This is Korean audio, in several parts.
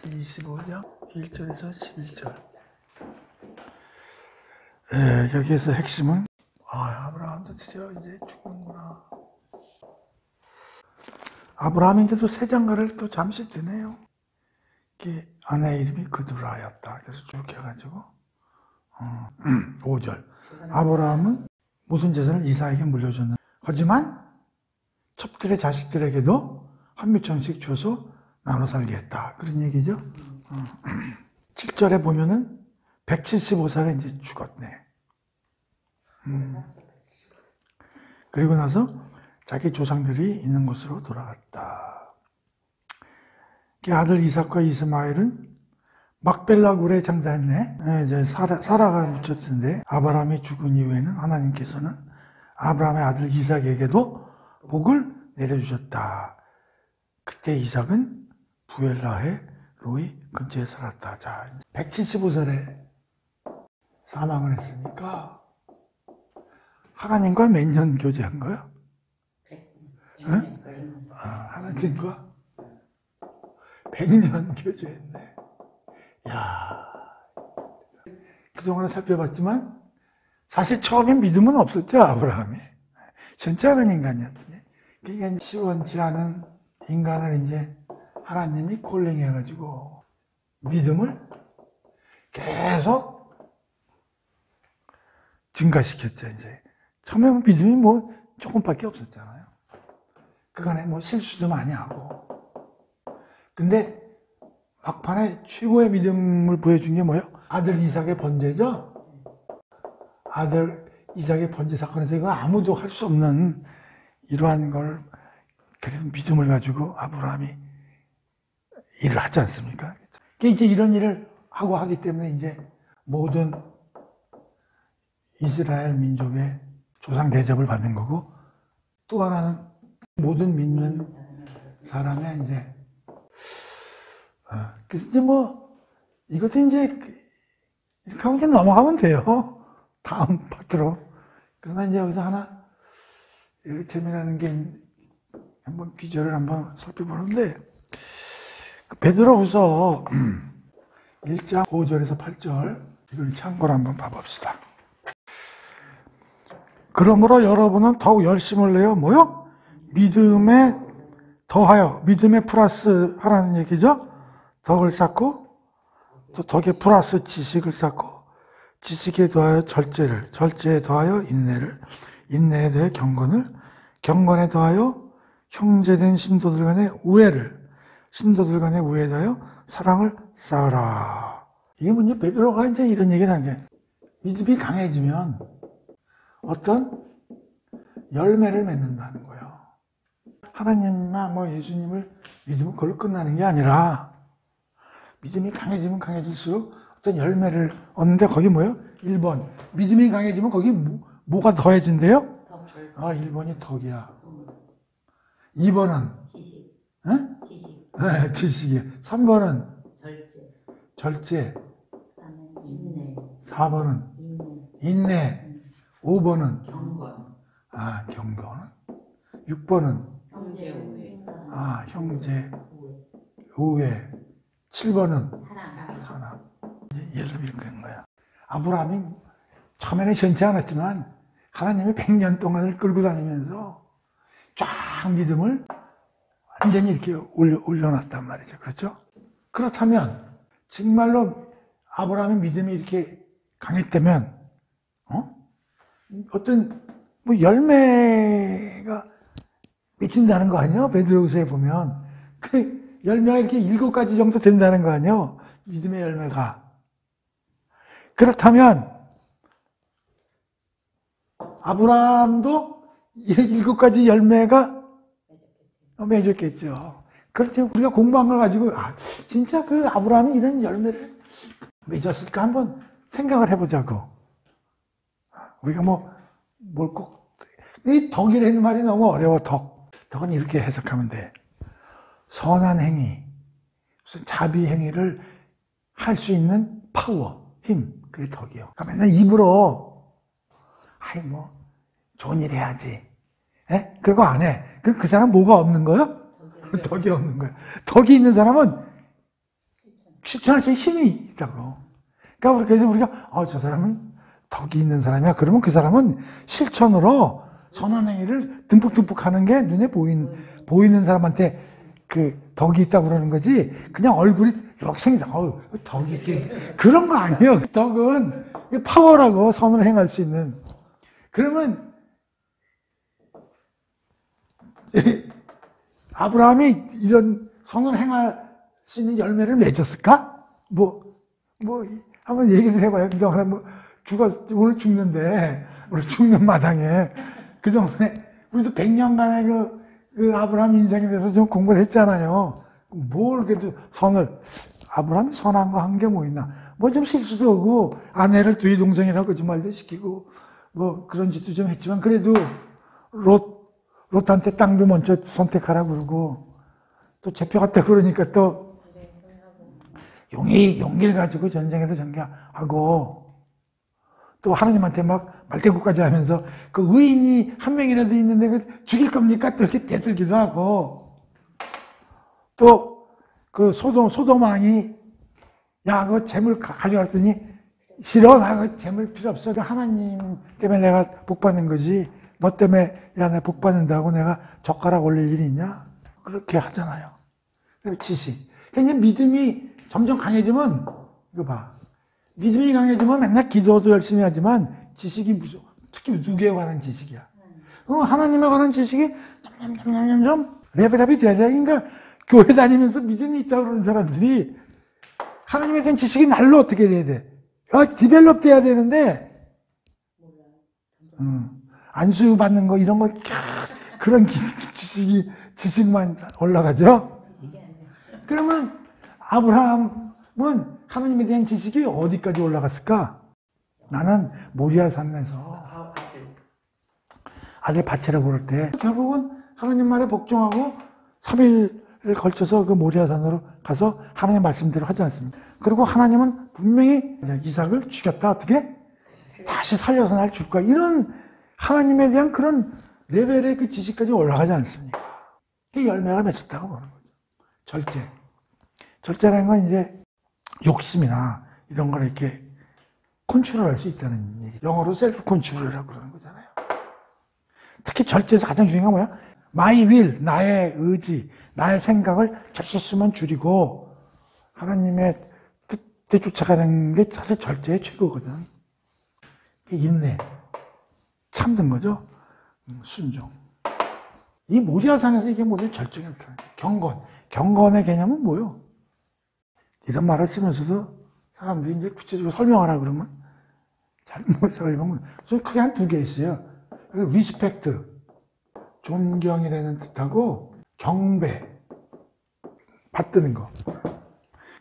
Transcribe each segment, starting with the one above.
25장 1절에서 11절. 여기에서 핵심은 아브라함도 드디어 이제 죽는구나. 아브라함인데도 새 장가를 또 잠시 드네요. 아내 이름이 그두라였다. 그래서 쭉 해가지고 5절. 아브라함은 모든 재산을 이삭에게 물려줬는데 하지만 첩들의 자식들에게도 한 묘청씩 줘서 나눠 살게 했다. 그런 얘기죠. 7절에 보면은 175살에 이제 죽었네. 그리고 나서 자기 조상들이 있는 곳으로 돌아갔다. 아들 이삭과 이스마엘은 막벨라 굴에 장사했네. 이제 사라가 묻혔던데 아브라함이 죽은 이후에는 하나님께서는 아브라함의 아들 이삭에게도 복을 내려주셨다. 그때 이삭은 부엘라의 로이 근처에 살았다. 자, 175살에 사망을 했으니까 하나님과 몇 년 교제한 거야? 응? 하나님과 100년 교제했네. 야, 그동안 살펴봤지만 사실 처음에 믿음은 없었죠, 아브라함이. 진짜는 인간이었더니. 그러니까 시원치 않은 인간을 이제 하나님이 콜링해가지고 믿음을 계속 증가시켰죠, 이제. 처음에 믿음이 뭐 조금밖에 없었잖아요. 그간에 뭐 실수도 많이 하고. 근데 막판에 최고의 믿음을 보여준 게 뭐예요? 아들 이삭의 번제죠? 아들 이삭의 번제 사건에서 이거 아무도 할 수 없는 이러한 걸, 그래도 믿음을 가지고 아브라함이 일을 하지 않습니까? 이제 이런 일을 하고 하기 때문에 이제 모든 이스라엘 민족의 조상 대접을 받는 거고, 또 하나는 모든 믿는 사람의 이제 그래서 이제 뭐 이것도 이제 이렇게 하면 이제 넘어가면 돼요. 다음 파트로. 그러나 이제 여기서 하나 재미나는 게 한번 기절을 한번 살펴보는데, 베드로후서 1장 5절에서 8절 이걸 참고로 한번 봐봅시다. 그러므로 여러분은 더욱 열심을 내어 뭐요? 믿음에 더하여, 믿음에 플러스 하라는 얘기죠. 덕을 쌓고, 또 덕에 플러스 지식을 쌓고, 지식에 더하여 절제를, 절제에 더하여 인내를, 인내에 더하여 경건을, 경건에 더하여 형제된 신도들 간의 우애를, 신도들 간의 우애에 더하여 사랑을 쌓으라. 이게 뭐냐? 베드로가 이제 이런 얘기를 하는 게, 믿음이 강해지면 어떤 열매를 맺는다는 거예요. 하나님이나 뭐 예수님을 믿으면 그걸로 끝나는 게 아니라, 믿음이 강해지면 강해질수록 어떤 열매를 얻는데, 거기 뭐예요? 1번. 믿음이 강해지면 거기 뭐가 더해진대요? 1번이 덕이야. 2번은? 지식. 응? 지식. 네, 지식이야. 3번은? 절제. 절제. 인내. 4번은? 인내. 5번은? 경건. 경건. 6번은? 형제 우애. 형제 우애. 7번은? 사랑. 예를 들면 거야. 아브라함이 처음에는 시원치 않았지만 하나님이 100년 동안을 끌고 다니면서 쫙 믿음을 완전히 이렇게 올려놨단 말이죠. 그렇죠? 그렇다면 정말로 아브라함의 믿음이 이렇게 강했다면 어떤 뭐 열매가 맺힌다는 거 아니에요? 베드로후서에 보면 그 열매가 이렇게 7가지 정도 된다는 거 아니에요? 믿음의 열매가. 그렇다면 아브라함도 7가지 열매가 맺었겠죠. 그렇죠. 우리가 공부한 걸 가지고 진짜 그 아브라함이 이런 열매를 맺었을까 한번 생각을 해보자고. 우리가 뭘 꼭, 이 덕이라는 말이 너무 어려워. 덕은 이렇게 해석하면 돼. 선한 행위, 무슨 자비 행위를 할 수 있는 파워, 힘, 그게 덕이요. 그러니까 맨날 입으로 좋은 일 해야지. 그거 안 해. 그럼 그 사람 뭐가 없는 거예요? 덕이 없는 거야. 덕이 있는 사람은 실천할 수 있는 힘이 있다고. 그러니까 그래서 우리가 저 사람은 덕이 있는 사람이야. 그러면 그 사람은 실천으로 선한 행위를 듬뿍듬뿍 하는 게 눈에 보이는 사람한테 그 덕이 있다고 그러는 거지. 그냥 얼굴이 이렇게 생기서 덕이 있게 그런 거 아니에요. 덕은 파워라고, 선을 행할 수 있는. 그러면 아브라함이 이런 선을 행할 수 있는 열매를 맺었을까? 한번 얘기를 해봐요. 그동안에 오늘 죽는데, 우리 죽는 마당에, 그동안에, 우리도 100년간의 그 아브라함 인생에 대해서 좀 공부를 했잖아요. 뭘 그래도 아브라함이 선한 거 한 게 뭐 있나? 좀 실수도 하고, 아내를 두의 동생이라고 거짓말도 시키고, 그런 짓도 좀 했지만, 그래도 롯한테 땅도 먼저 선택하라고 그러고, 또 잡혀갔다 그러니까 또, 용기를 가지고 전쟁에서 전개하고, 또 하나님한테 막 말대꾸까지 하면서 그 의인이 한 명이라도 있는데 그 죽일 겁니까? 또 이렇게 대들기도 하고, 또 그 소돔 왕이 야, 그 재물 가져갔더니 싫어, 나 그 재물 필요 없어. 하나님 때문에 내가 복 받는 거지. 너 때문에 야, 내가 복 받는다고 내가 젓가락 올릴 일이 있냐? 그렇게 하잖아요. 지식. 그러니까 믿음이 점점 강해지면, 이거 봐. 믿음이 강해지면 맨날 기도도 열심히 하지만 지식이 특히 누구에 관한 지식이야. 하나님에 관한 지식이 점점 레벨업이 돼야 돼. 그러니까 교회 다니면서 믿음이 있다고 그러는 사람들이 하나님에 대한 지식이 날로 어떻게 돼야 돼? 디벨롭 돼야 되는데, 안수 받는 거 이런 거 그런 지식만 올라가죠. 그러면 아브라함은 하나님에 대한 지식이 어디까지 올라갔을까? 나는 모리아 산에서 아들 바치라고 그럴 때 결국은 하나님 말에 복종하고 3일을 걸쳐서 그 모리아 산으로 가서 하나님 말씀대로 하지 않습니까? 그리고 하나님은 분명히 이삭을 죽였다. 어떻게? 다시 살려서 날 줄 거야. 이런 하나님에 대한 그런 레벨의 그 지식까지 올라가지 않습니까? 그 열매가 맺혔다고 보는 거죠. 절제라는 건 이제 욕심이나 이런 걸 이렇게 컨트롤할 수 있다는 얘기. 영어로 셀프 컨트롤이라고 그러는 거잖아요. 특히 절제에서 가장 중요한 건 뭐야? My will, 나의 의지, 나의 생각을 절실수만 줄이고 하나님의 뜻에 쫓아가는 게 사실 절제의 최고거든. 인내, 참는 거죠. 순종. 이 모리아산에서 이게 모두 절정이 나타나요. 경건의 개념은 뭐요? 이런 말을 쓰면서도 사람들이 이제 구체적으로 설명하라 그러면 잘못 설명은 크게 한 두 개 있어요. 리스펙트, 존경이라는 뜻하고 경배, 받드는 거.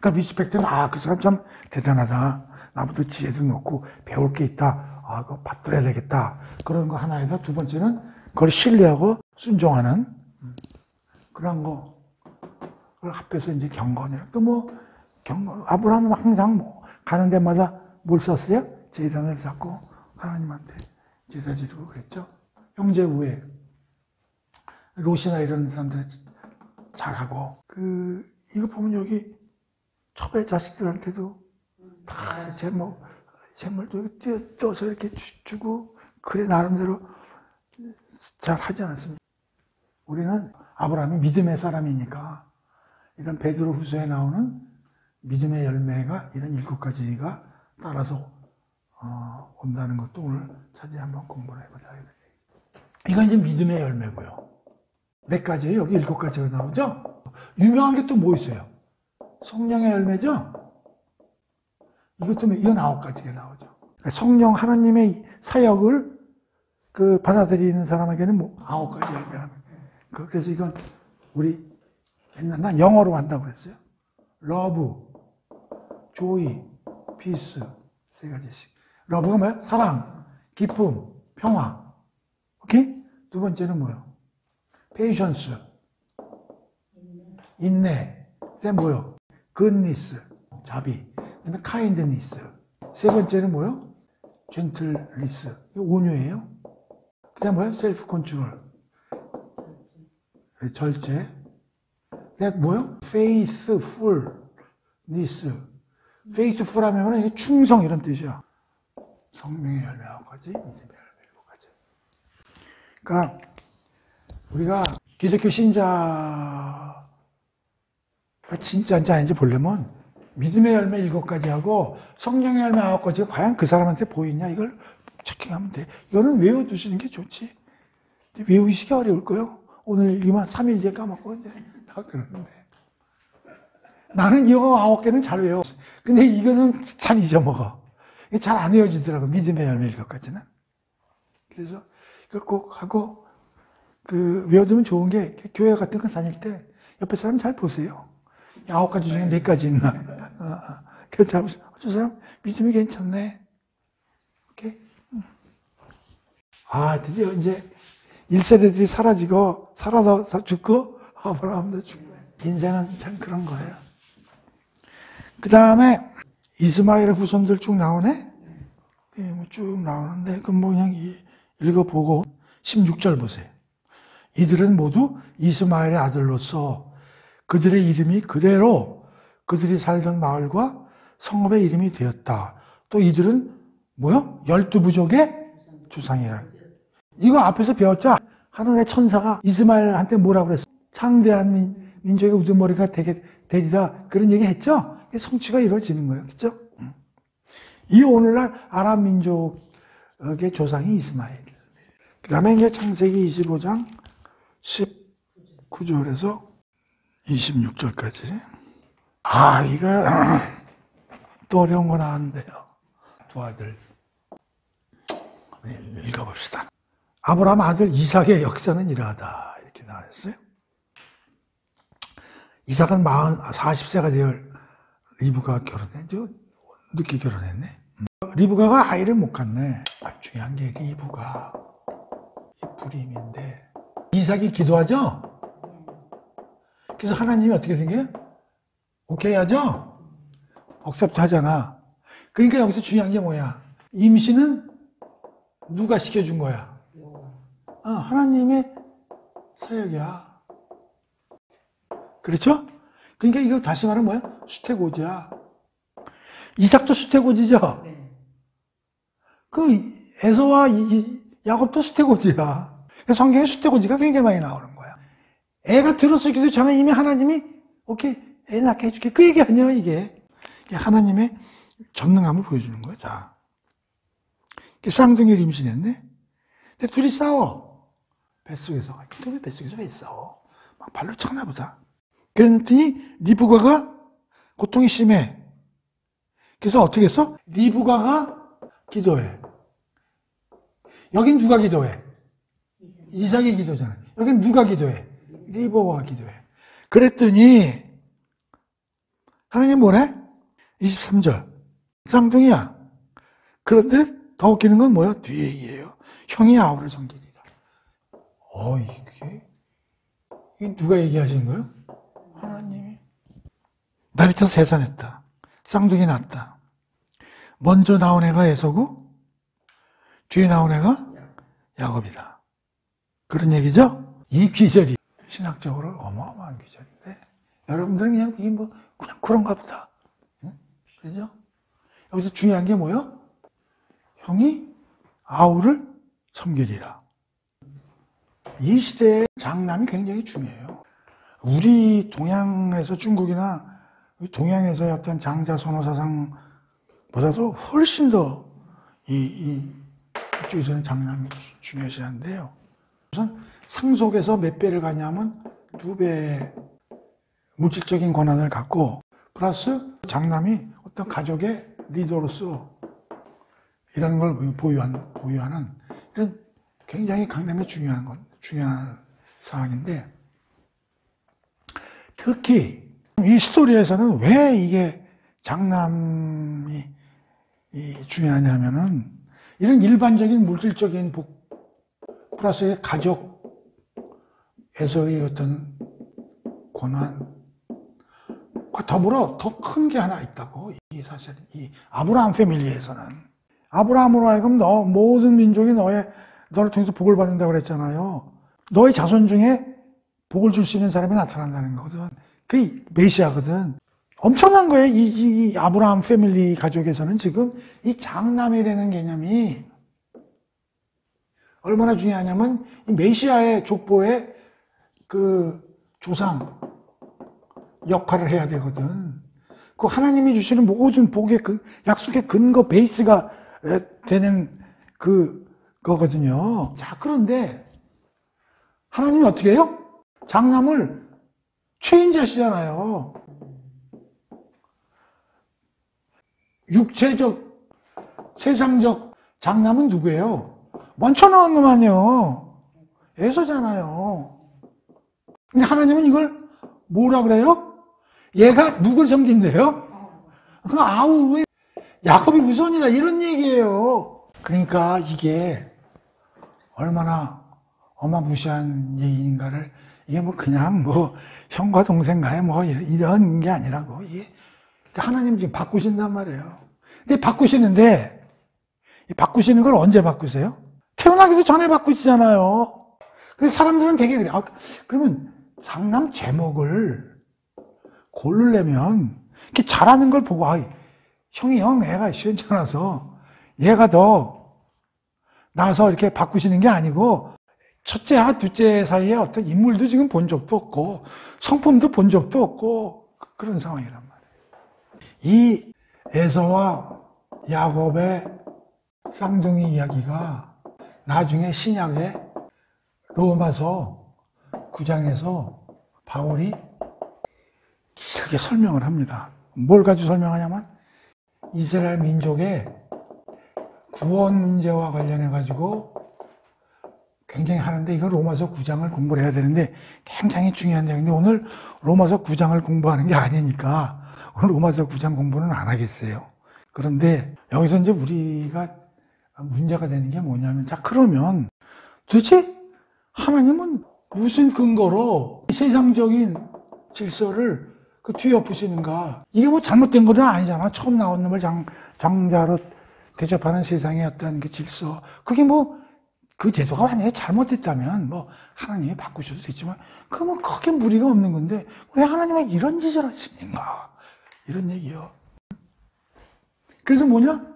그러니까 리스펙트는 그 사람 참 대단하다. 나보다 지혜도 높고 배울 게 있다. 그거 받들어야 되겠다. 그런 거 하나에다 두 번째는 그걸 신뢰하고 순종하는 그런 거. 그걸 합해서 이제 경건이라. 또 아브라함은 항상 가는 데마다 뭘 썼어요? 제단을 쌓고 하나님한테 제사 지르고 그랬죠. 형제 우애. 롯이나 이런 사람들 잘하고. 이거 보면 여기 첩의 자식들한테도 다 재물도 떼어서 이렇게 주고, 그래, 나름대로 잘 하지 않았습니까? 우리는 아브라함이 믿음의 사람이니까, 이런 베드로 후서에 나오는 믿음의 열매가 이런 7가지가 따라서, 온다는 것도 오늘 자세히 한번 공부를 해보자. 이건 이제 믿음의 열매고요. 4가지예요. 여기 7가지가 나오죠? 유명한 게 또 뭐 있어요? 성령의 열매죠? 이건 9가지가 나오죠. 성령 하나님의 사역을 받아들이는 사람에게는 9가지 열매가. 그래서 이건 우리 옛날 난 영어로 한다고 그랬어요. 러브, 조이, 피스 3가지씩. 러브가 뭐야? 사랑, 기쁨, 평화. 오케이? 두 번째는 뭐요? 페이션스, 인내. 그다음에 뭐요? 굿니스, 자비. 그다음에 카인드니스. 3번째는 뭐요? 젠틀리스. 이거 온유예요. 그다음 뭐요? 셀프 컨트롤. 절제. that 뭐요? faithfulness. faithful 하면 이게 충성 이런 뜻이야. 성령의 열매 9가지, 믿음의 열매 7가지. 그러니까 우리가 기독교 신자가 진짜인지 아닌지 보려면 믿음의 열매 7가지 하고 성령의 열매 9가지가 과연 그 사람한테 보이냐 이걸 체킹하면 돼. 이거는 외워두시는 게 좋지. 외우시기 어려울 거요. 오늘 이만 3일 뒤에 까먹고 이제 다 그러는데. 나는 이거 9개는 잘 외워. 근데 이거는 잘 잊어먹어. 잘 안 외워지더라고. 믿음의 열매 7가지는. 그래서 이걸 꼭 하고 외워두면 좋은 게 교회 같은 거 다닐 때 옆에 사람 잘 보세요. 9가지 중에 4가지 있나. 그래서 저 사람 믿음이 괜찮네. 오케이. 드디어 이제 1세대들이 사라지고 살아도 죽고 아브라함도 죽고. 인생은 참 그런 거예요. 그 다음에 이스마엘의 후손들 쭉 나오네. 쭉 나오는데 그냥 읽어보고 16절 보세요. 이들은 모두 이스마엘의 아들로서 그들의 이름이 그대로 그들이 살던 마을과 성읍의 이름이 되었다. 또 이들은 뭐요? 12부족의 조상이라. 이거 앞에서 배웠죠? 하늘의 천사가 이스마엘한테 뭐라고 그랬어? 창대한 민족의 우두머리가 되리라. 그런 얘기 했죠? 성취가 이루어지는 거예요. 그죠? 이 오늘날 아람 민족의 조상이 이스마엘. 그 다음에 이제 창세기 25장 19절에서 26절까지. 이거 또 어려운 거 나왔는데요. 두 아들. 읽어봅시다. 아브라함 아들 이삭의 역사는 이러하다. 이렇게 나왔어요. 이삭은 40세가 되어 리브가 결혼했죠. 늦게 결혼했네. 리브가가 아이를 못 갖네. 중요한 게 리브가 불임인데 이삭이 기도하죠. 그래서 하나님이 어떻게 생겨요? 오케이 하죠. 억셉트 하잖아. 그러니까 여기서 중요한 게 뭐야? 임신은 누가 시켜준 거야? 하나님의 사역이야. 그렇죠? 그러니까 이거 다시 말하면 뭐야? 수태고지야. 이삭도 수태고지죠? 네. 에서와 야곱도 수태고지야. 성경에 수태고지가 굉장히 많이 나오는 거야. 애가 들었을 때 저는 이미 하나님이 오케이 애 낳게 해줄게. 그 얘기 아니야 이게. 하나님의 전능함을 보여주는 거야. 자, 쌍둥이를 임신했네. 근데 둘이 싸워. 뱃속에서. 왜 뱃속에서 왜 싸워? 막 발로 차나 보다. 그랬더니 리브가가 고통이 심해. 그래서 어떻게 했어? 리브가가 기도해. 여긴 누가 기도해? 이삭이 기도잖아. 여긴 누가 기도해? 리브가가 기도해. 그랬더니 하나님 뭐래? 23절. 쌍둥이야. 그런데 더 웃기는 건 뭐야? 뒤에 얘기해요. 형이 아우를 섬기리라. 이게 누가 얘기하시는 거예요? 하나님이. 날이 쳐 세산했다. 쌍둥이 낳았다. 먼저 나온 애가 에서고 뒤에 나온 애가 야곱이다. 그런 얘기죠? 이 귀절이 신학적으로 어마어마한 귀절인데 여러분들은 그냥 이게 그냥 그런가 보다. 응? 그죠? 여기서 중요한 게 뭐예요? 형이 아우를 섬기리라. 이 시대에 장남이 굉장히 중요해요. 우리 동양에서 중국이나 동양에서의 어떤 장자 선호 사상보다도 훨씬 더 이쪽에서는 장남이 중요시한데요. 우선 상속에서 몇 배를 가냐면 2배의 물질적인 권한을 갖고 플러스 장남이 어떤 가족의 리더로서 이런 걸 보유하는 이런 굉장히 강남에 중요한 사항인데 특히 이 스토리에서는 왜 이게 장남이 중요하냐면은 이런 일반적인 물질적인 복 플러스 가족에서의 어떤 권한과 더불어 더 큰 게 하나 있다고. 이 사실 이 아브라함 패밀리에서는 아브라함으로 하여금 모든 민족이 너를 통해서 복을 받는다고 그랬잖아요. 너의 자손 중에 복을 줄 수 있는 사람이 나타난다는 거거든. 그 메시아거든. 엄청난 거예요. 이 아브라함 패밀리 가족에서는 지금 이 장남이라는 개념이 얼마나 중요하냐면 이 메시아의 족보의 그 조상 역할을 해야 되거든. 그 하나님이 주시는 모든 복의 약속의 근거 베이스가 되는 그거거든요. 자, 그런데 하나님이 어떻게 해요? 장남을 죄인자시잖아요. 육체적, 세상적 장남은 누구예요? 먼저 나온 놈 아니에요. 에서잖아요. 근데 하나님은 이걸 뭐라 그래요? 얘가 누굴 섬긴대요? 아우, 야곱이 우선이다 이런 얘기예요. 그러니까 이게 얼마나 어마무시한 얘기인가를, 이게 뭐 그냥 뭐 형과 동생 간에 뭐 이런 게 아니라고. 이게 하나님 지금 바꾸신단 말이에요. 근데 바꾸시는 걸 언제 바꾸세요? 태어나기도 전에 바꾸시잖아요. 근데 사람들은 되게 그래. 그러면 장남 제목을 고르려면 이렇게 잘하는 걸 보고, 형이 애가 시원찮아서 얘가 더 나서 이렇게 바꾸시는 게 아니고, 첫째와 둘째 사이에 어떤 인물도 지금 본 적도 없고, 성품도 본 적도 없고, 그런 상황이란 말이에요. 이 에서와 야곱의 쌍둥이 이야기가 나중에 신약의 로마서 9장에서 바울이 길게 설명을 합니다. 뭘 가지고 설명하냐면 이스라엘 민족의 구원 문제와 관련해 가지고 굉장히 하는데, 이거 로마서 9장을 공부를 해야 되는데 굉장히 중요한 내용인데, 오늘 로마서 9장을 공부하는 게 아니니까 오늘 로마서 9장 공부는 안 하겠어요. 그런데 여기서 이제 우리가 문제가 되는 게 뭐냐면, 자, 그러면 도대체 하나님은 무슨 근거로 세상적인 질서를 뒤엎으시는가? 이게 뭐 잘못된 건 아니잖아. 처음 나온 놈을 장자로 대접하는 세상의 어떤 그 질서. 그게 뭐 그 제도가 만약에 잘못됐다면 뭐 하나님이 바꾸셔도 되지만, 그거 뭐 크게 무리가 없는 건데 왜 하나님은 이런 짓을 하시는가? 이런 얘기요. 그래서 뭐냐?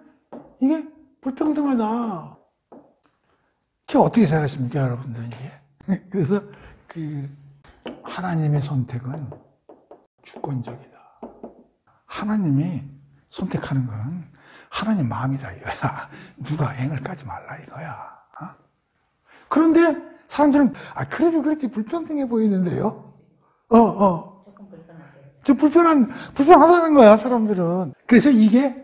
이게 불평등하다. 그게 어떻게 생각하십니까, 여러분들은 이게? 그래서 하나님의 선택은 주권적이다. 하나님이 선택하는 거는 하나님 마음이다 이거야. 누가 앵을 까지 말라 이거야. 그런데 사람들은 그래도 그렇게 불평등해 보이는데요. 좀 불편하다는 거야, 사람들은. 그래서 이게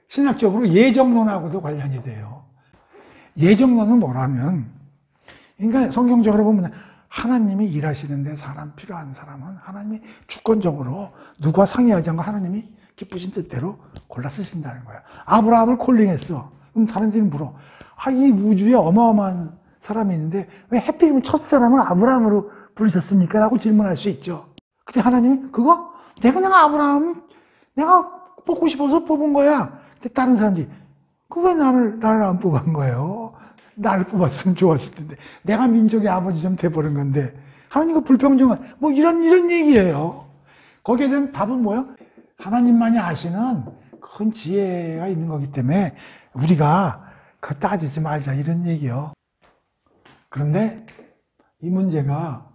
신학적으로 예정론하고도 관련이 돼요. 예정론은 뭐라면, 그러니까 성경적으로 보면 하나님이 일하시는데 필요한 사람은 하나님이 주권적으로 누가 상의하지 않고 하나님이 기쁘신 뜻대로 골라 쓰신다는 거야. 아브라함을 콜링했어. 그럼 사람들이 물어. 이 우주에 어마어마한 사람이 있는데 왜 하필이면 첫 사람을 아브라함으로 부르셨습니까? 라고 질문할 수 있죠. 근데 하나님이 내가 그냥 아브라함 내가 뽑고 싶어서 뽑은 거야. 근데 다른 사람들이 왜 나를 안 뽑은 거예요? 나를 뽑았으면 좋았을 텐데. 내가 민족의 아버지 좀 돼버린 건데. 하나님과 불평등한 뭐 이런 얘기예요. 거기에 대한 답은 뭐예요? 하나님만이 아시는 큰 지혜가 있는 거기 때문에 우리가 그거 따지지 말자 이런 얘기요. 그런데 이 문제가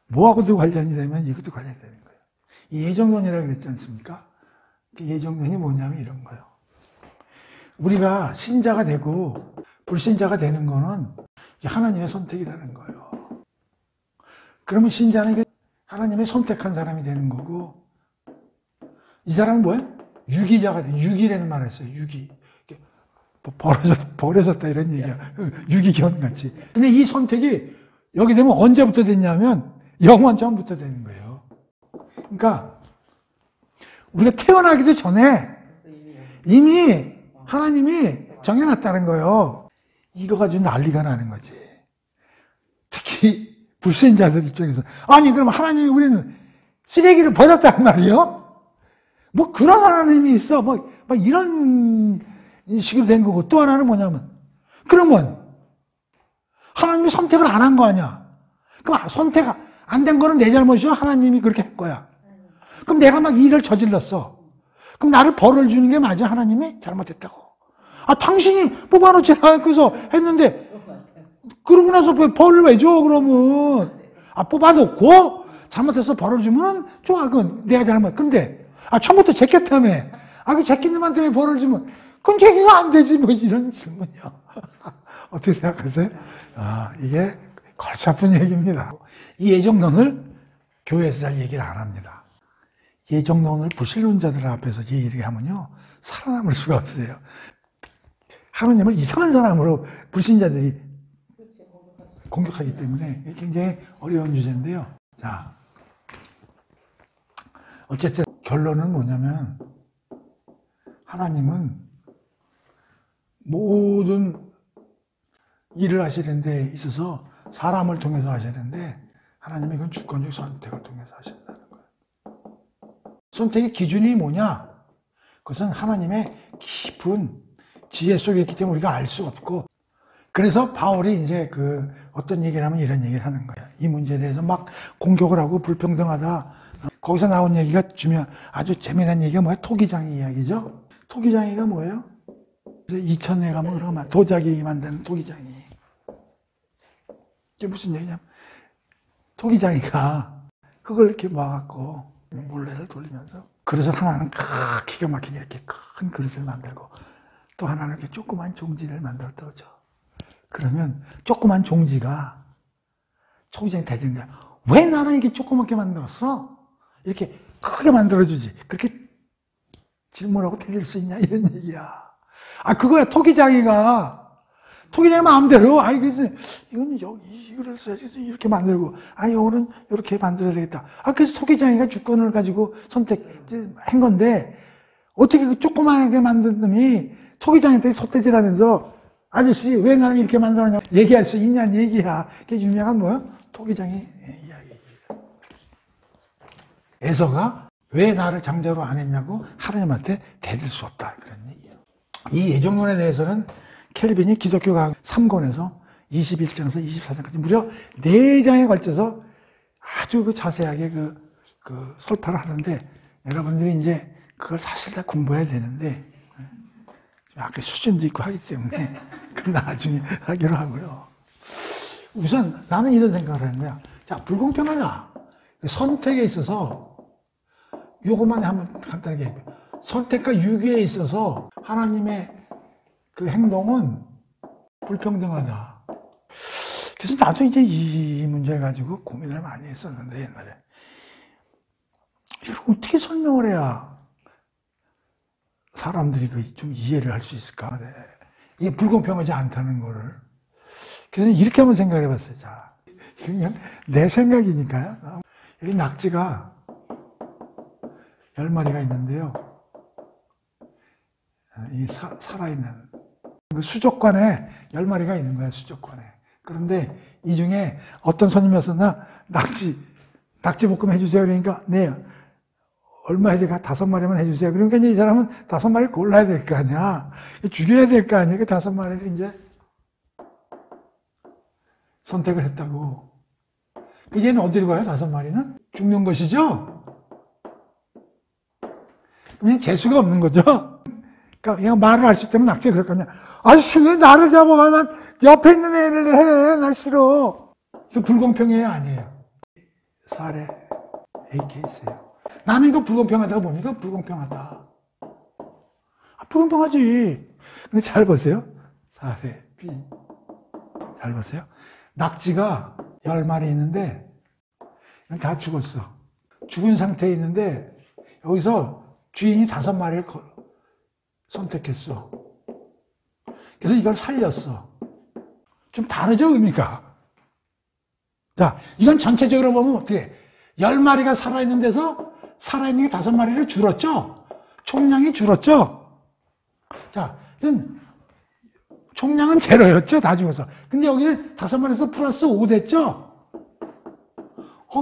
뭐하고도 관련이 되면 이것도 관련이 되는 거예요. 이 예정론이라고 그랬지 않습니까? 그 예정론이 뭐냐면 이런 거예요. 우리가 신자가 되고 불신자가 되는 거는 하나님의 선택이라는 거예요. 그러면 신자는 하나님의 선택한 사람이 되는 거고, 이 사람은 뭐예요? 유기자가 돼. 유기라는 말을 했어요. 유기. 버려졌다 이런 얘기야. 유기견 같이. 근데 이 선택이 여기 되면 언제부터 됐냐면 영원 전부터 되는 거예요. 그러니까 우리가 태어나기도 전에 이미 하나님이 정해놨다는 거예요. 이거 가지고 난리가 나는 거지. 특히 불신자들 입장에서 그럼 하나님이 우리는 쓰레기를 버렸단 말이에요? 뭐 그런 하나님이 있어. 뭐 이런 식으로 된 거고, 또 하나는 뭐냐면, 그러면 하나님이 선택을 안 한 거 아니야? 그럼 안 된 거는 내 잘못이요? 하나님이 그렇게 한 거야. 그럼 내가 막 일을 저질렀어. 그럼 나를 벌을 주는 게 맞아? 하나님이 잘못했다고. 아, 당신이 뽑아놓지라 그래서 했는데, 그러고 나서 벌을 왜 줘, 그러면? 아, 뽑아놓고, 잘못해서 벌을 주면 좋아, 그건 내가 잘못. 근데, 아, 처음부터 제꼈다며. 아, 그 제끼님한테 왜 벌을 주면, 그건 제기가 안 되지, 뭐, 이런 질문이요. 어떻게 생각하세요? 아, 이게 골치 아픈 얘기입니다. 이 예정론을 교회에서 잘 얘기를 안 합니다. 예정론을 불신론자들 앞에서 얘기를 하면요, 살아남을 수가 없어요. 하나님을 이상한 사람으로 불신자들이 공격하기 때문에 굉장히 어려운 주제인데요. 자, 어쨌든 결론은 뭐냐면 하나님은 모든 일을 하시는 데 있어서 사람을 통해서 하시는데 하나님이 그건 주권적 선택을 통해서 하신다는 거예요. 선택의 기준이 뭐냐? 그것은 하나님의 깊은 지혜 속에 있기 때문에 우리가 알 수 없고, 그래서 바울이 이제 어떤 얘기를 하면 이런 얘기를 하는 거야. 이 문제에 대해서 막 공격을 하고 불평등하다. 거기서 나온 얘기가 아주 재미난 얘기가 뭐야? 토기장이 이야기죠? 토기장이가 뭐예요? 2000에 가면 그러면 도자기 만드는 토기장이. 이게 무슨 얘기냐면, 토기장이가 흙을 이렇게 모아갖고 물레를 돌리면서 그릇을 하나는 기가 막히게 이렇게 큰 그릇을 만들고 또 하나는 이렇게 조그만 종지를 만들었다고 쳐. 그러면 조그만 종지가 토기장이 되는 거야. 왜 나는 이렇게 조그맣게 만들었어? 이렇게 크게 만들어주지. 그렇게 질문하고 틀릴 수 있냐? 이런 얘기야. 아, 그거야. 토기장이가 마음대로, 이건 이거를 써야지. 이렇게 만들고, 이거는 이렇게 만들어야 되겠다. 그래서 토기장이가 주권을 가지고 선택한 건데, 어떻게 그 조그맣게 만든 놈이 토기장한테 솥대질 하면서, 아저씨, 왜 나는 이렇게 만들었냐? 얘기할 수 있냐는 얘기야. 그게 유명한 뭐야? 토기장이 이야기. 에서가 왜 나를 장자로 안 했냐고 하나님한테 대들 수 없다. 그런 얘기예요. 이 예정론에 대해서는 켈빈이 기독교 과학 3권에서 21장에서 24장까지 무려 4장에 걸쳐서 아주 자세하게 설파를 하는데, 여러분들이 이제 그걸 사실 다 공부해야 되는데, 아까 수준도 있고 하기 때문에, 그 나중에 하기로 하고요. 우선 나는 이런 생각을 하는 거야. 자, 불공평하다. 선택에 있어서, 요것만 한번 간단하게 얘기해요. 선택과 유기에 있어서 하나님의 그 행동은 불평등하다. 그래서 나도 이제 이 문제를 가지고 고민을 많이 했었는데, 옛날에. 이걸 어떻게 설명을 해야 사람들이 좀 이해를 할 수 있을까? 네. 이게 불공평하지 않다는 거를. 그래서 이렇게 한번 생각을 해봤어요. 자, 그냥 내 생각이니까요. 여기 낙지가 10마리가 있는데요. 이 살아있는 그 수족관에 10마리가 있는 거예요. 수족관에. 그런데 이 중에 어떤 손님이 와서 낙지 볶음 해주세요. 그러니까 네, 얼마 해야 될까? 5마리만 해주세요. 그러니까 이제 이 사람은 5마리를 골라야 될 거 아니야. 죽여야 될 거 아니야. 그 5마리를 이제 선택을 했다고. 얘는 어디로 가요? 5마리는? 죽는 것이죠? 그냥 재수가 없는 거죠? 그러니까 그냥 말을 할 수 있다면 낙지가 그럴 거 아니야. 아저씨, 왜 나를 잡아가? 난 옆에 있는 애를 해. 나 싫어. 이거 불공평해요? 아니에요. 사례 A 케이스예요. 나는 이거 불공평하다고 봅니까? 불공평하다. 불공평하지. 근데 잘 보세요. 사례 B. 잘 보세요. 낙지가 10마리 있는데 다 죽었어. 죽은 상태에 있는데 여기서 주인이 5마리를 선택했어. 그래서 이걸 살렸어. 좀 다르죠, 의미가? 자, 이건 전체적으로 보면 어떻게 10마리가 살아있는 데서 살아있는 게 5마리를 줄었죠? 총량이 줄었죠? 자, 이건 총량은 제로였죠? 다 죽어서. 근데 여기는 5마리에서 플러스 5 됐죠?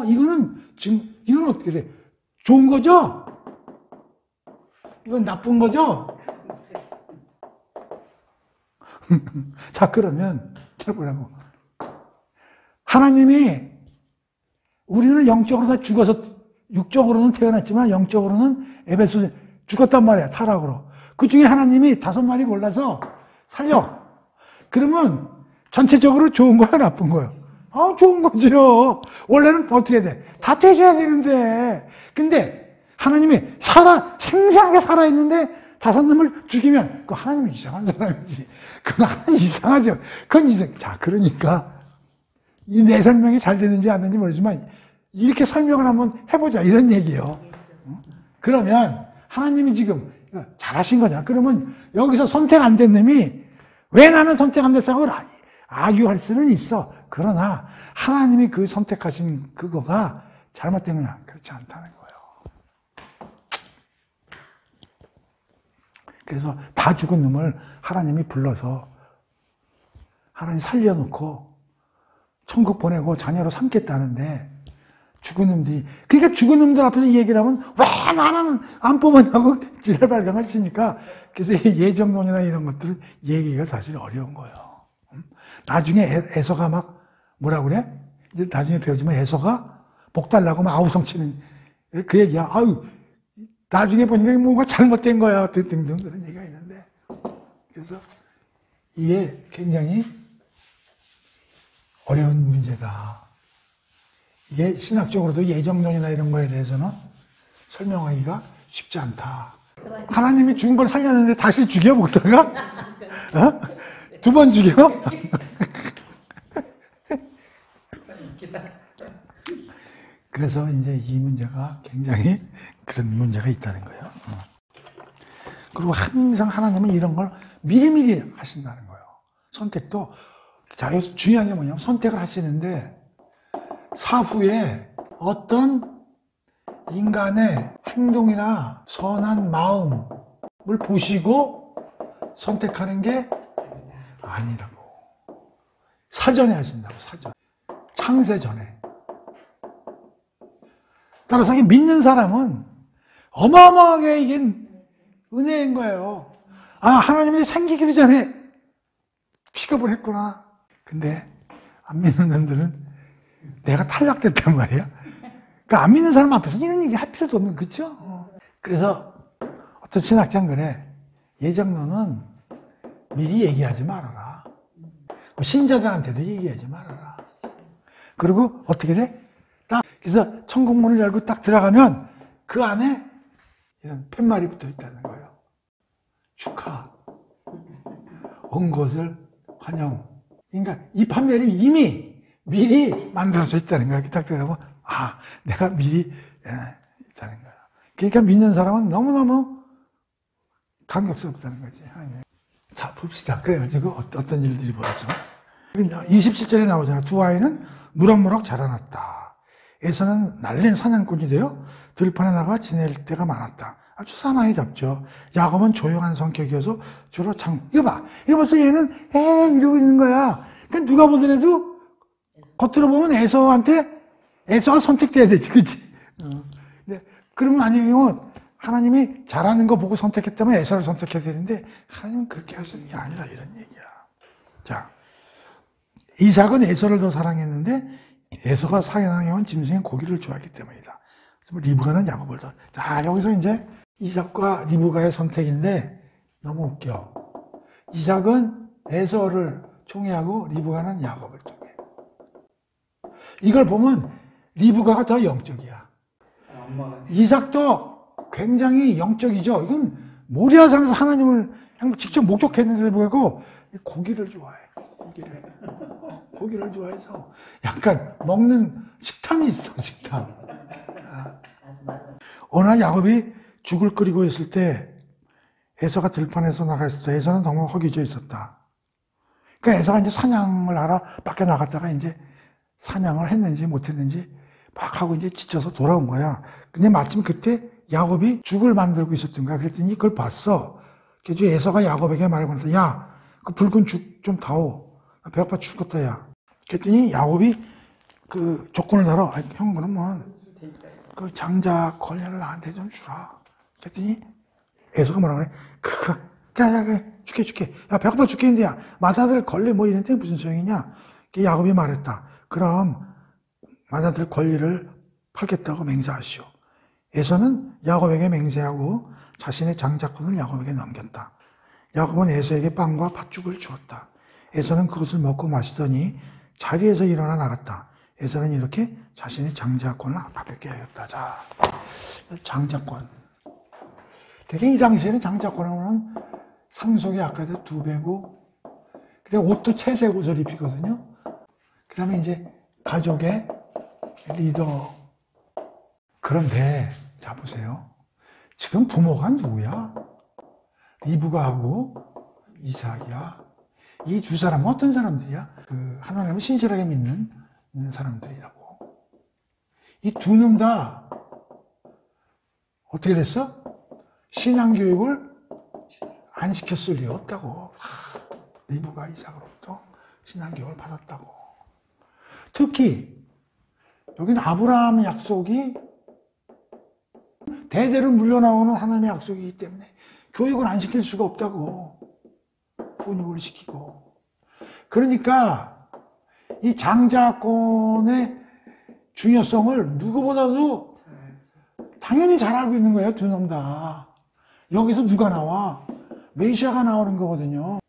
이건 어떻게 돼? 좋은 거죠? 이건 나쁜 거죠? 자, 그러면 잘 보라고. 하나님이 우리는 영적으로 다 죽어서, 육적으로는 태어났지만 영적으로는 에베소 죽었단 말이야, 타락으로. 그 중에 하나님이 5마리 골라서 살려. 그러면 전체적으로 좋은 거야, 나쁜 거야? 좋은 거죠. 원래는 어떻게 돼? 다 되셔야 되는데. 근데 하나님이 생생하게 살아있는데 5놈을 죽이면 그 하나님은 이상한 사람이지. 그건 하나님 이상하죠. 그건 이상. 자, 그러니까 이 내 설명이 잘 되는지 안 되는지 모르지만 이렇게 설명을 한번 해보자, 이런 얘기예요. 그러면 하나님이 지금 잘하신 거잖아. 그러면 여기서 선택 안 된 놈이 왜 나는 선택 안 됐다고 악유할 수는 있어. 그러나 하나님이 그 선택하신 그거가 잘못된 거냐? 그렇지 않다는 거예요. 그래서 다 죽은 놈을 하나님이 불러서 하나님 살려놓고 천국 보내고 자녀로 삼겠다는데 죽은 놈들이, 그러니까 죽은 놈들 앞에서 얘기를 하면 왜 나는 안 뽑았냐고 지랄발광을 치니까, 그래서 예정론이나 이런 것들은 얘기가 사실 어려운 거예요. 나중에 에서가 막 뭐라 그래? 이제 나중에 배우지만 에서가 복 달라고 막 아우성 치는 그 얘기야. 나중에 보니까 뭔가 잘못된 거야. 등등 그런 얘기가 있는데. 그래서 이게 굉장히 어려운 문제다. 이게 신학적으로도 예정론이나 이런 거에 대해서는 설명하기가 쉽지 않다. 하나님이 죽은 걸 살렸는데 다시 죽여, 목사가? 2번 죽여? 그래서 이제 이 문제가 굉장히 그런 문제가 있다는 거예요. 그리고 항상 하나님은 이런 걸 미리미리 하신다는 거예요. 선택도, 자, 여기서 중요한 게 뭐냐면 선택을 하시는데 사후에 어떤 인간의 행동이나 선한 마음을 보시고 선택하는 게 아니라고. 사전에 하신다고, 사전. 창세 전에. 따라서 믿는 사람은 어마어마하게 이게 은혜인 거예요. 하나님이 생기기도 전에 픽업을 했구나. 근데 안 믿는 놈들은 내가 탈락됐단 말이야. 그러니까 안 믿는 사람 앞에서 이런 얘기 할 필요도 없는, 그쵸? 그래서 어떤 신학자는 그래. 예정론은 미리 얘기하지 말아라. 신자들한테도 얘기하지 말아라. 그리고 어떻게 돼? 그래서 천국문을 열고 딱 들어가면 그 안에 이런 팻말이 붙어 있다는 거예요. 축하. 온 것을 환영. 그러니까 이 판결이 이미 미리 만들어져 있다는 거야. 딱 들어가면 내가 미리 있다는 거야. 그러니까 믿는 사람은 너무너무 감격스럽다는 거지. 자, 봅시다. 그래가지고 어떤 일들이 벌어져. 27절에 나오잖아. 두 아이는 무럭무럭 자라났다. 에서는 날랜 사냥꾼이 되어 들판에 나가 지낼 때가 많았다. 아주 사나이답죠. 야곱은 조용한 성격이어서 주로 이거 봐. 이거 벌써 얘는 이러고 있는 거야. 그러니까 누가 보더라도 겉으로 보면 에서가 선택돼야 되지, 그치? 그러면 아니면 하나님이 잘하는 거 보고 선택했다면 에서를 선택해야 되는데 하나님은 그렇게 하시는 게 아니라 이런 얘기야. 자, 이삭은 에서를 더 사랑했는데 에서가 사냥해온 짐승의 고기를 좋아했기 때문이다. 리브가는 야곱을 더. 자, 여기서 이제 이삭과 리브가의 선택인데 너무 웃겨. 이삭은 에서를 총애하고 리브가는 야곱을 총애. 이걸 보면 리브가가 더 영적이야. 이삭도 굉장히 영적이죠. 이건 모리아산에서 하나님을 직접 목격했는데도 불구하고 고기를 좋아해. 고기를 좋아해서 약간 먹는 식탐이 있어, 식탐. 어느 날 야곱이 죽을 끓이고 있을 때 에서가 들판에서 나가 있을 때 에서는 너무 허기져 있었다. 그러니까 에서가 이제 사냥을 하러 밖에 나갔다가 이제 사냥을 했는지 못했는지 막 하고 이제 지쳐서 돌아온 거야. 근데 마침 그때 야곱이 죽을 만들고 있었던 거야. 그랬더니 그걸 봤어. 그래서 에서가 야곱에게 말해보면서 야, 그 붉은 죽 좀 다오. 나 배고파 죽겠다, 야. 그랬더니 야곱이 그 조건을 달아. 형, 그러면 그 장자 걸려를 나한테 좀 주라. 그랬더니 에서가 뭐라 그래? 야, 줄게. 야, 배고파 죽겠는데, 야, 마자들 걸레 뭐 이런데 무슨 소용이냐? 야곱이 말했다. 그럼 받아들 권리를 팔겠다고 맹세하시오. 에서는 야곱에게 맹세하고 자신의 장자권을 야곱에게 넘겼다. 야곱은 에서에게 빵과 팥죽을 주었다. 에서는 그것을 먹고 마시더니 자리에서 일어나 나갔다. 에서는 이렇게 자신의 장자권을 가볍게 하였다. 자, 장자권. 대개 이 당시에는 장자권은 상속이 아까도 2배고, 그다음에 옷도 채색 옷을 입히거든요. 그 다음에 이제 가족의 리더. 그런데, 자, 보세요. 지금 부모가 누구야? 리브가하고 이삭이야. 이 두 사람은 어떤 사람들이야? 하나님을 신실하게 믿는 사람들이라고. 이 두 놈 다 어떻게 됐어? 신앙교육을 안 시켰을 리 없다고. 리브가 이삭으로부터 신앙교육을 받았다고. 특히 여기는 아브라함 약속이 대대로 물려나오는 하나님의 약속이기 때문에 교육을 안 시킬 수가 없다고. 훈육을 시키고. 그러니까 이 장자권의 중요성을 누구보다도 당연히 잘 알고 있는 거예요. 두 놈 다. 여기서 누가 나와? 메시아가 나오는 거거든요.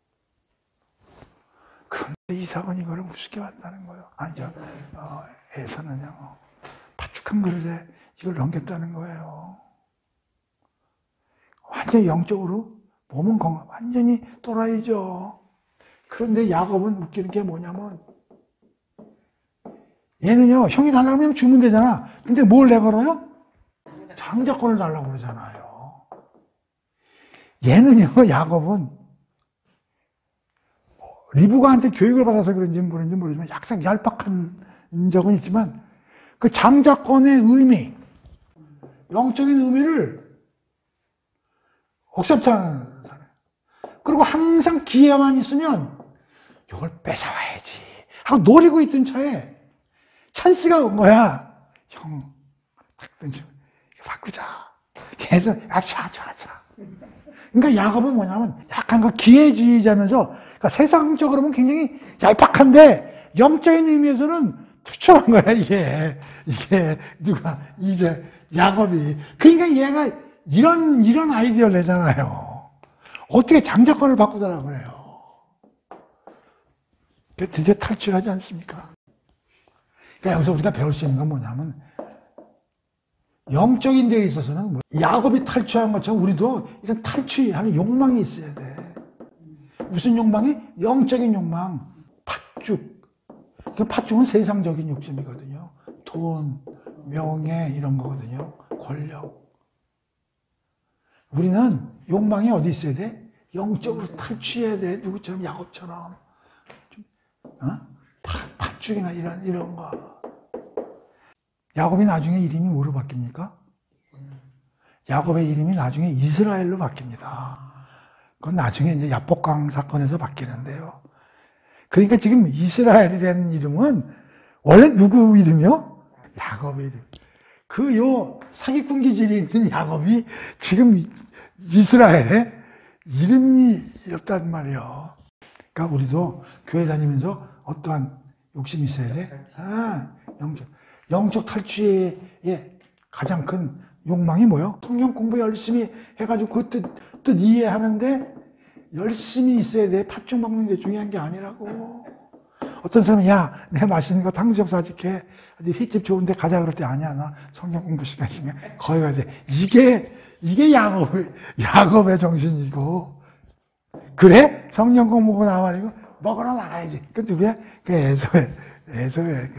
그런데 이삭은 이거를 우습게 봤다는 거예요. 아니죠. 에서는요. 파죽한 그릇에 이걸 넘겼다는 거예요. 완전히 영적으로 몸은 건강, 완전히 또라이죠. 그런데 야곱은 웃기는 게 뭐냐면, 얘는요, 형이 달라고 하면 주면 되잖아. 근데 뭘 내걸어요? 장자권을 달라고 그러잖아요. 얘는요, 야곱은, 리브가한테 교육을 받아서 그런지 모르지만, 약간 얄팍한 적은 있지만, 그 장자권의 의미, 영적인 의미를 억셉트하는 사람. 그리고 항상 기회만 있으면 이걸 뺏어와야지 하고 노리고 있던 차에 찬스가 온 거야. 형, 던지면 이거 바꾸자. 계속 차. 그러니까 야곱은 뭐냐면 약간 그 기회주의자면서, 그러니까 세상적으로 보면 굉장히 얄팍한데 영적인 의미에서는 투철한 거야. 이게 누가 이제 야곱이. 그러니까 얘가 이런 아이디어를 내잖아요. 어떻게 장자권을 바꾸더라고 그래요. 드디어 탈출하지 않습니까? 그러니까 여기서 우리가 배울 수 있는 건 뭐냐면, 영적인 데에 있어서는 야곱이 탈출한 것처럼 우리도 이런 탈출하는 욕망이 있어야 돼. 무슨 욕망이? 영적인 욕망. 팥죽. 그 팥죽은 세상적인 욕심이거든요. 돈, 명예 이런 거거든요. 권력. 우리는 욕망이 어디 있어야 돼? 영적으로 탈취해야 돼. 누구처럼? 야곱처럼. 팥죽이나 이런 거. 야곱이 나중에 이름이 뭐로 바뀝니까? 야곱의 이름이 나중에 이스라엘로 바뀝니다. 그건 나중에 이제 야복강 사건에서 바뀌는데요. 그러니까 지금 이스라엘이라는 이름은 원래 누구 이름이요? 야곱의 이름. 요 사기꾼 기질이 있는 야곱이 지금 이스라엘의 이름이었단 말이에요. 그러니까 우리도 교회 다니면서 어떠한 욕심이 있어야 돼? 영적 탈취의 가장 큰 욕망이 뭐예요? 성경 공부 열심히 해가지고 그 뜻 이해하는데 열심히 있어야 돼. 팥죽 먹는 게 중요한 게 아니라고. 어떤 사람은 내 맛있는 거 탕수육 사줄게. 휘집 좋은데 가자 그럴 때 아니야. 나 성경 공부 시간 있으면 거기 가야 돼. 이게 야곱의 정신이고. 그래? 성경 공부가 나와가지고 먹으러 나가야지. 그 누구야? 그 에서의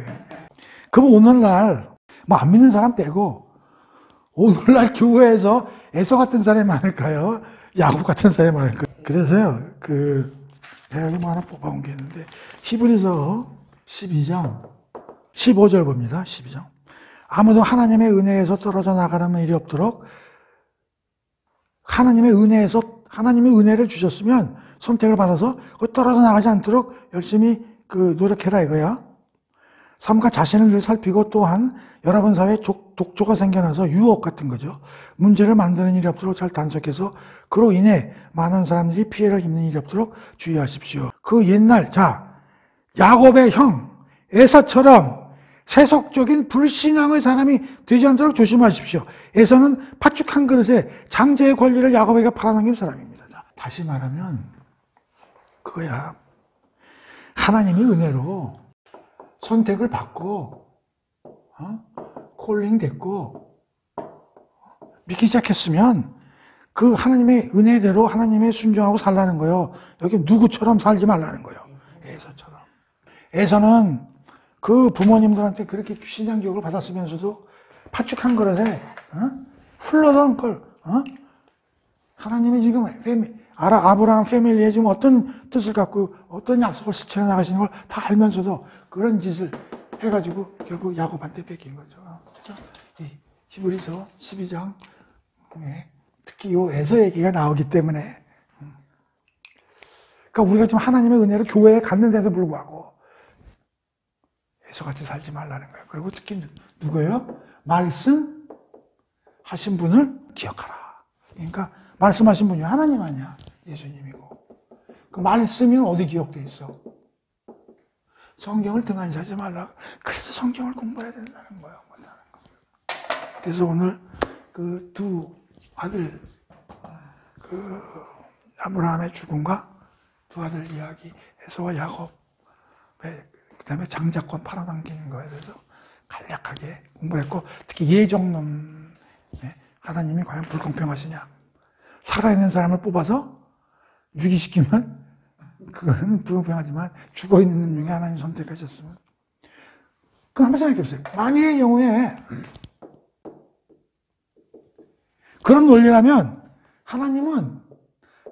그럼 오늘날 안 믿는 사람 빼고 오늘날 교회에서 에서 같은 사람이 많을까요? 야곱 같은 사람이 많을까요? 그래서요, 내가 여기 하나 뽑아온 게 있는데, 히브리서 12장, 15절 봅니다, 12장. 아무도 하나님의 은혜에서 떨어져 나가는 일이 없도록, 하나님의 은혜를 주셨으면, 선택을 받아서, 떨어져 나가지 않도록 열심히 노력해라 이거야. 삶과 자신을 늘 살피고 또한 여러분 사회에 독조가 생겨나서 유혹 같은 거죠. 문제를 만드는 일이 없도록 잘 단속해서 그로 인해 많은 사람들이 피해를 입는 일이 없도록 주의하십시오. 그 옛날 야곱의 형 에서처럼 세속적인 불신앙의 사람이 되지 않도록 조심하십시오. 에서는 팥죽 한 그릇에 장제의 권리를 야곱에게 팔아넘긴 사람입니다. 자, 다시 말하면 그거야. 하나님이 은혜로 선택을 받고 콜링 됐고 믿기 시작했으면 그 하나님의 은혜대로 하나님의 순종하고 살라는 거예요. 여기 누구처럼 살지 말라는 거예요. 에서처럼. 에서는 그 부모님들한테 그렇게 신앙 교육을 받았으면서도 팥죽 한 그릇에 흘러던 걸 하나님이 지금 아브라함 패밀리에 지금 어떤 뜻을 갖고 어떤 약속을 실천해 나가시는 걸 다 알면서도 그런 짓을 해가지고 결국 야곱한테 뺏긴 거죠. 그렇죠? 히브리서 12장 특히 이 에서 얘기가 나오기 때문에 그러니까 우리가 지금 하나님의 은혜로 교회에 갔는데도 불구하고 에서같이 살지 말라는 거예요. 그리고 특히 누구예요? 말씀 하신 분을 기억하라. 그러니까 말씀하신 분이 하나님 아니야. 예수님이고. 그 말씀이 어디 기억돼 있어? 성경을 등한시하지 말라. 그래서 성경을 공부해야 된다는 거예요. 그래서 오늘 그 두 아들, 그 아브라함의 죽음과 두 아들 이야기, 에서와 야곱, 그 다음에 장자권 팔아넘기는 거에 대해서 간략하게 공부를 했고, 특히 예정론, 하나님이 과연 불공평하시냐. 살아있는 사람을 뽑아서 유기시키면 그거는 불공평하지만 죽어있는 놈 중에 하나님 선택하셨으면. 그럼 한번 생각해 보세요. 만약의 경우에 그런 논리라면 하나님은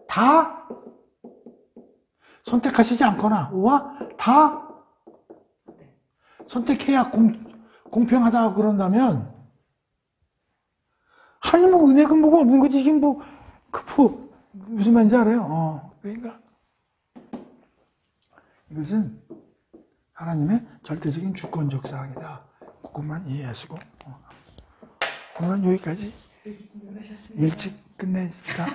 다 선택하시지 않거나 우와 다 선택해야 공평하다고 그런다면 하나님은 은혜가 뭐가 없는 거지. 이게 무슨 말인지 알아요? 그러니까 이것은 하나님의 절대적인 주권적 사항이다. 그것만 이해하시고 오늘은 여기까지 일찍 끝내십시다.